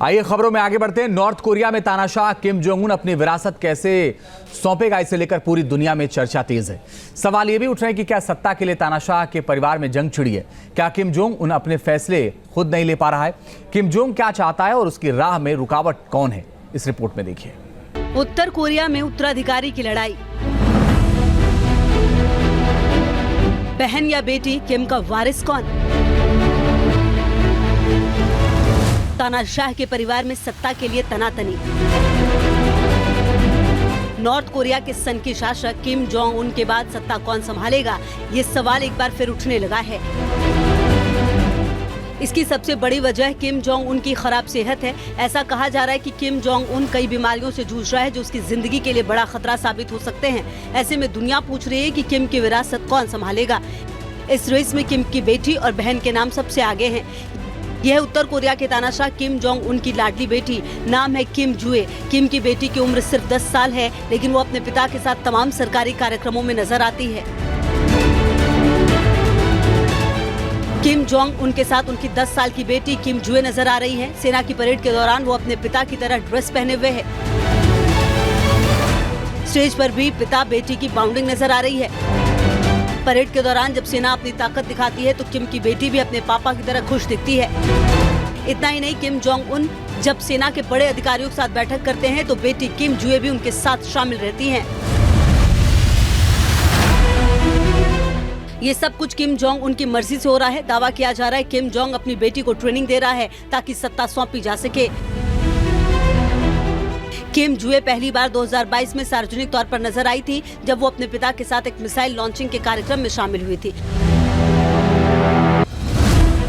आइए खबरों में आगे बढ़ते हैं। नॉर्थ कोरिया में तानाशाह किम जोंग उन अपनी विरासत कैसे सौंपेगा, इसे लेकर पूरी दुनिया में चर्चा तेज है। सवाल ये भी उठ रहे हैं कि क्या सत्ता के लिए तानाशाह के परिवार में जंग छिड़ी है? क्या किम जोंग उन अपने फैसले खुद नहीं ले पा रहा है? किम जोंग क्या चाहता है और उसकी राह में रुकावट कौन है? इस रिपोर्ट में देखिए। उत्तर कोरिया में उत्तराधिकारी की लड़ाई। बहन या बेटी, किम का वारिस कौन? तानाशाह के परिवार में सत्ता के लिए तनातनी। नॉर्थ कोरिया के सन के शासक किम जोंग उन के बाद सत्ता कौन संभालेगा, ये सवाल एक बार फिर उठने लगा है। इसकी सबसे बड़ी वजह किम जोंग उन की खराब सेहत है। ऐसा कहा जा रहा है कि किम जोंग उन कई बीमारियों से जूझ रहा है जो उसकी जिंदगी के लिए बड़ा खतरा साबित हो सकते हैं। ऐसे में दुनिया पूछ रही है कि किम की विरासत कौन संभालेगा। इस रेस में किम की बेटी और बहन के नाम सबसे आगे हैं। यह उत्तर कोरिया के तानाशाह किम जोंग उन की लाडली बेटी, नाम है किम जुए। किम की बेटी की उम्र सिर्फ 10 साल है, लेकिन वो अपने पिता के साथ तमाम सरकारी कार्यक्रमों में नजर आती है। किम जोंग उनके साथ उनकी 10 साल की बेटी किम जुए नजर आ रही है। सेना की परेड के दौरान वो अपने पिता की तरह ड्रेस पहने हुए है। स्टेज पर भी पिता बेटी की बाउंडिंग नजर आ रही है। परेड के दौरान जब सेना अपनी ताकत दिखाती है तो किम की बेटी भी अपने पापा की तरह खुश दिखती है। इतना ही नहीं, किम जोंग उन जब सेना के बड़े अधिकारियों के साथ बैठक करते हैं तो बेटी किम जुए भी उनके साथ शामिल रहती हैं। ये सब कुछ किम जोंग उनकी मर्जी से हो रहा है। दावा किया जा रहा है किम जोंग अपनी बेटी को ट्रेनिंग दे रहा है ताकि सत्ता सौंपी जा सके। किम जुए पहली बार 2022 में सार्वजनिक तौर पर नजर आई थी, जब वो अपने पिता के साथ एक मिसाइल लॉन्चिंग के कार्यक्रम में शामिल हुई थी।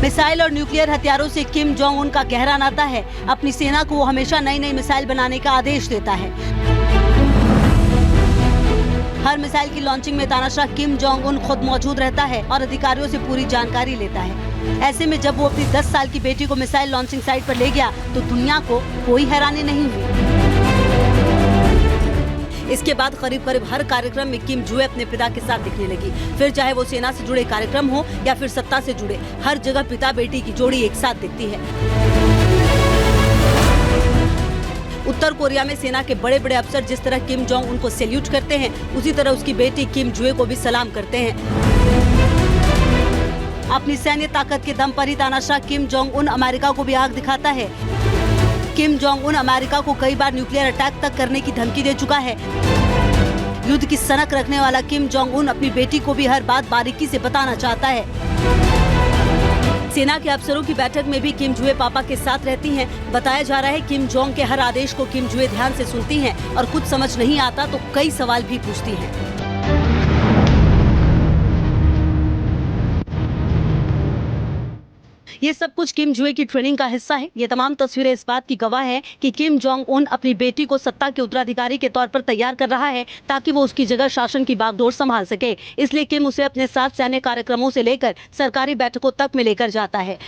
मिसाइल और न्यूक्लियर हथियारों से किम जोंग उन का गहरा नाता है। अपनी सेना को वो हमेशा नई नई मिसाइल बनाने का आदेश देता है। हर मिसाइल की लॉन्चिंग में तानाशाह किम जोंग उन खुद मौजूद रहता है और अधिकारियों से पूरी जानकारी लेता है। ऐसे में जब वो अपनी 10 साल की बेटी को मिसाइल लॉन्चिंग साइट पर ले गया तो दुनिया को कोई हैरानी नहीं हुई। इसके बाद करीब करीब हर कार्यक्रम में किम जुए अपने पिता के साथ दिखने लगी। फिर चाहे वो सेना से जुड़े कार्यक्रम हो या फिर सत्ता से जुड़े, हर जगह पिता बेटी की जोड़ी एक साथ दिखती है। उत्तर कोरिया में सेना के बड़े बड़े अफसर जिस तरह किम जोंग उनको सैल्यूट करते हैं, उसी तरह उसकी बेटी किम जुए को भी सलाम करते हैं। अपनी सैन्य ताकत के दम पर ही तानाशाह किम जोंग उन अमेरिका को भी आग दिखाता है। किम जोंग उन अमेरिका को कई बार न्यूक्लियर अटैक तक करने की धमकी दे चुका है। युद्ध की सनक रखने वाला किम जोंग उन अपनी बेटी को भी हर बात बारीकी से बताना चाहता है। सेना के अफसरों की बैठक में भी किम जुए पापा के साथ रहती हैं। बताया जा रहा है किम जोंग के हर आदेश को किम जुए ध्यान से सुनती हैं और कुछ समझ नहीं आता तो कई सवाल भी पूछती हैं। ये सब कुछ किम जुए की ट्रेनिंग का हिस्सा है। ये तमाम तस्वीरें इस बात की गवाह है कि किम जोंग उन अपनी बेटी को सत्ता के उत्तराधिकारी के तौर पर तैयार कर रहा है ताकि वो उसकी जगह शासन की बागडोर संभाल सके। इसलिए किम उसे अपने साथ सैन्य कार्यक्रमों से लेकर सरकारी बैठकों तक में लेकर जाता है।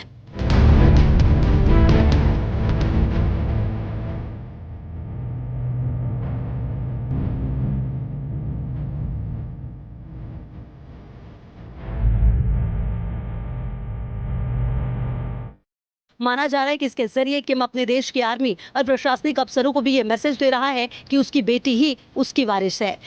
माना जा रहा है कि इसके जरिए किम अपने देश की आर्मी और प्रशासनिक अफसरों को भी ये मैसेज दे रहा है कि उसकी बेटी ही उसकी वारिस है।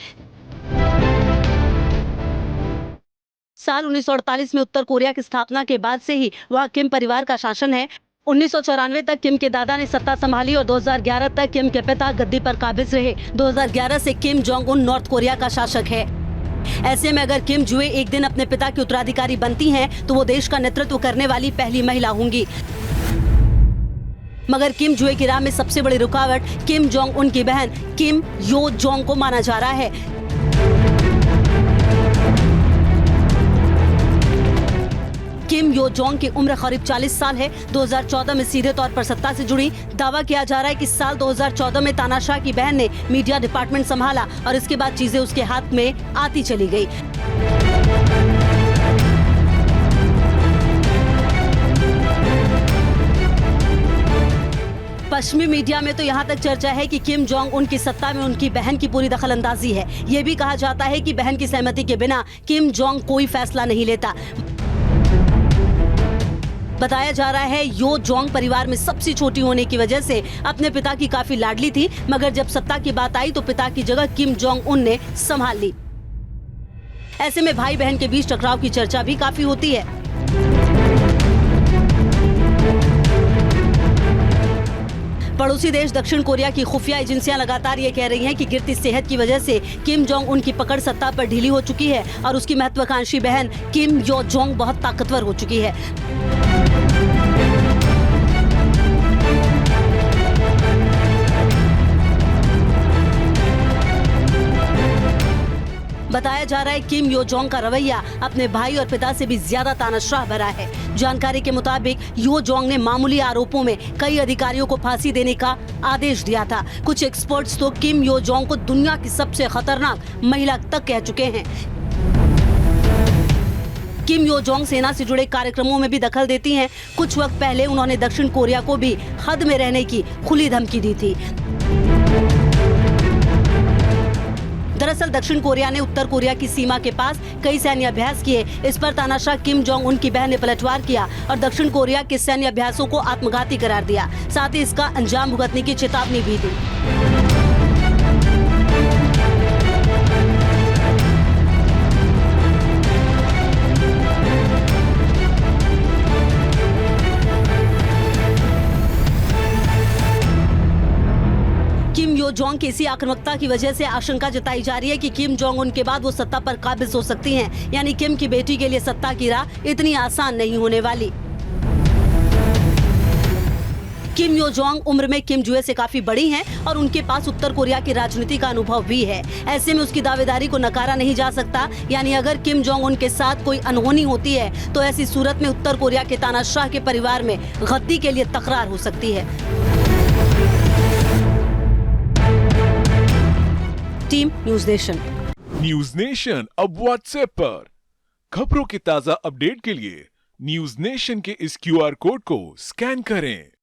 साल 1948 में उत्तर कोरिया की स्थापना के बाद से ही वह किम परिवार का शासन है। 1994 तक किम के दादा ने सत्ता संभाली और 2011 तक किम के पिता गद्दी पर काबिज रहे। 2011 से Kim Jong Un north Korea का शासक है। ऐसे में अगर किम जुए एक दिन अपने पिता की उत्तराधिकारी बनती हैं, तो वो देश का नेतृत्व करने वाली पहली महिला होंगी। मगर किम जुए की राह में सबसे बड़ी रुकावट किम जोंग उन की बहन किम यो जोंग को माना जा रहा है। किम यो जोंग की उम्र करीब 40 साल है। 2014 में सीधे तौर पर सत्ता से जुड़ी। दावा किया जा रहा है कि साल 2014 में तानाशाह की बहन ने मीडिया डिपार्टमेंट संभाला और इसके बाद चीजें उसके हाथ में आती चली गई। पश्चिमी मीडिया में तो यहाँ तक चर्चा है कि किम जोंग उन की सत्ता में उनकी बहन की पूरी दखलंदाजी है। ये भी कहा जाता है कि बहन की सहमति के बिना किम जोंग कोई फैसला नहीं लेता। बताया जा रहा है यो जोंग परिवार में सबसे छोटी होने की वजह से अपने पिता की काफी लाडली थी, मगर जब सत्ता की बात आई तो पिता की जगह किम जोंग उन ने संभाल ली। ऐसे में भाई बहन के बीच टकराव की चर्चा भी काफी होती है। पड़ोसी देश दक्षिण कोरिया की खुफिया एजेंसियां लगातार ये कह रही हैं कि गिरती सेहत की वजह से किम जोंग उन की पकड़ सत्ता पर ढीली हो चुकी है और उसकी महत्वाकांक्षी बहन किम यो जोंग बहुत ताकतवर हो चुकी है। बताया जा रहा है किम यो जोंग का रवैया अपने भाई और पिता से भी ज्यादा तानाशाह भरा है। जानकारी के मुताबिक यो जोंग ने मामूली आरोपों में कई अधिकारियों को फांसी देने का आदेश दिया था। कुछ एक्सपर्ट्स तो किम यो जोंग को दुनिया की सबसे खतरनाक महिला तक कह चुके हैं। किम यो जोंग सेना से जुड़े कार्यक्रमों में भी दखल देती हैं। कुछ वक्त पहले उन्होंने दक्षिण कोरिया को भी हद में रहने की खुली धमकी दी थी। दरअसल दक्षिण कोरिया ने उत्तर कोरिया की सीमा के पास कई सैन्य अभ्यास किए। इस पर तानाशाह किम जोंग उन की बहन ने पलटवार किया और दक्षिण कोरिया के सैन्य अभ्यासों को आत्मघाती करार दिया। साथ ही इसका अंजाम भुगतने की चेतावनी भी दी। किम यो जोंग की इसी आक्रामकता की वजह से आशंका जताई जा रही है कि किम जोंग उन के बाद वो सत्ता पर काबिज हो सकती हैं। यानी किम की बेटी के लिए सत्ता की राह इतनी आसान नहीं होने वाली। किम यो जोंग उम्र में किम जुए से काफी बड़ी हैं और उनके पास उत्तर कोरिया की राजनीति का अनुभव भी है। ऐसे में उसकी दावेदारी को नकारा नहीं जा सकता। यानी अगर किम जोंग उनके साथ कोई अनहोनी होती है तो ऐसी सूरत में उत्तर कोरिया के तानाशाह के परिवार में गद्दी के लिए तकरार हो सकती है। Team news nation. News nation अब व्हाट्सएप पर खबरों के ताजा अपडेट के लिए न्यूज नेशन के इस QR कोड को स्कैन करें।